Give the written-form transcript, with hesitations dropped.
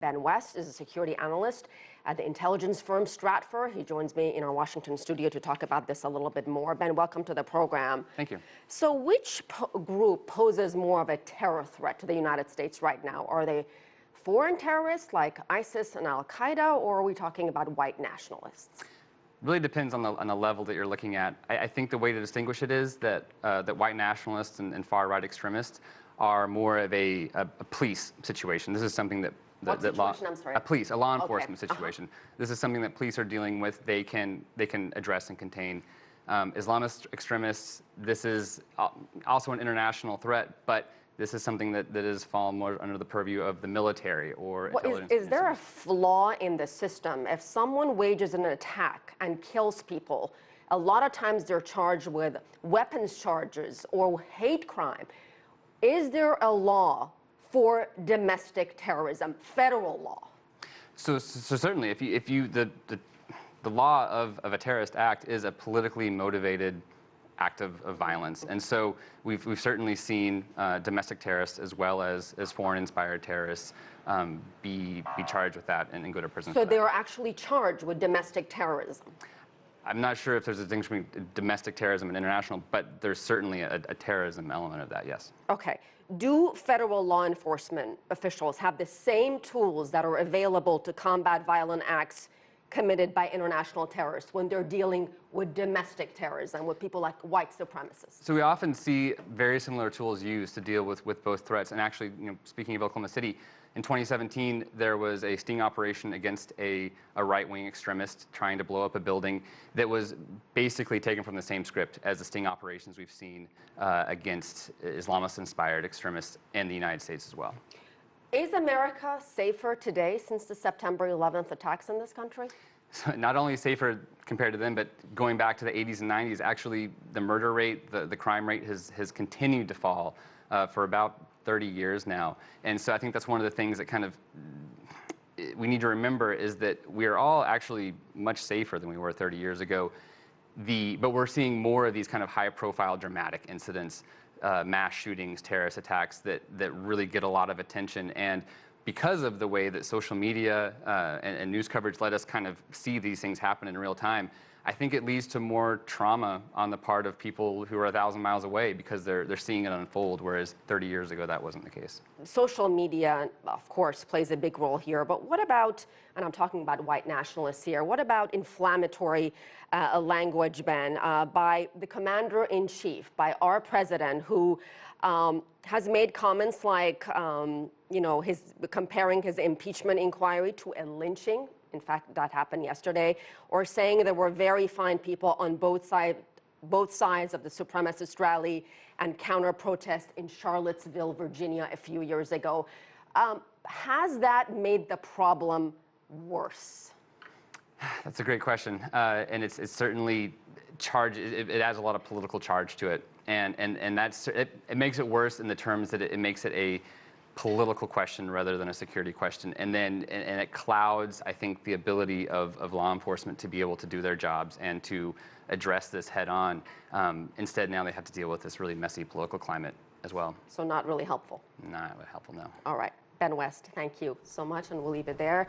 Ben West is a security analyst at the intelligence firm Stratfor. He joins me in our Washington studio to talk about this a little bit more. Ben, welcome to the program. Thank you. So which group poses more of a terror threat to the United States right now? Are they foreign terrorists like ISIS and Al-Qaeda, or are we talking about white nationalists? Really depends on the level that you're looking at. I think the way to distinguish it is that white nationalists and far-right extremists are more of a police situation. This is something that What situation? I'm sorry. A law enforcement situation. This is something that police are dealing with. They can address and contain. Islamist extremists, this is also an international threat, but this is something that is fallen more under the purview of the military or intelligence. Is there a flaw in the system? If someone wages an attack and kills people, a lot of times they're charged with weapons charges or hate crime. Is there a law for domestic terrorism, federal law? So certainly, the law of a terrorist act is a politically motivated act of violence, and so we've certainly seen domestic terrorists as well as foreign-inspired terrorists be charged with that and go to prison. So they are actually charged with domestic terrorism. I'm not sure if there's a distinction between domestic terrorism and international, but there's certainly a terrorism element of that, yes. Okay. Do federal law enforcement officials have the same tools that are available to combat violent acts committed by international terrorists when they're dealing with domestic terrorism, with people like white supremacists? So we often see very similar tools used to deal with both threats. And actually, speaking of Oklahoma City, in 2017, there was a sting operation against a right-wing extremist trying to blow up a building that was basically taken from the same script as the sting operations we've seen against Islamist-inspired extremists in the United States as well. Is America safer today since the September 11th attacks in this country? So not only safer compared to them, but going back to the 80s and 90s, actually the murder rate, the crime rate has continued to fall for about 30 years now. And so I think that's one of the things that kind of we need to remember is that we are all actually much safer than we were 30 years ago. But we're seeing more of these kind of high-profile, dramatic incidents, mass shootings, terrorist attacks that really get a lot of attention. And because of the way that social media and news coverage let us kind of see these things happen in real time, I think it leads to more trauma on the part of people who are 1,000 miles away because they're seeing it unfold, whereas 30 years ago that wasn't the case. Social media, of course, plays a big role here, but what about, and I'm talking about white nationalists here, what about inflammatory language, Ben, by the commander-in-chief, by our president, who has made comments like, comparing his impeachment inquiry to a lynching? In fact, that happened yesterday, or saying there were very fine people on both sides of the supremacist rally and counter-protest in Charlottesville, Virginia, a few years ago. Has that made the problem worse? That's a great question, and it's certainly it adds a lot of political charge to it, and it makes it worse in the terms that it makes it a political question rather than a security question, and it clouds, I think, the ability of law enforcement to be able to do their jobs and to address this head on. Instead, now they have to deal with this really messy political climate as well. So not really helpful. Not really helpful, no. All right, Ben West, thank you so much, and we'll leave it there.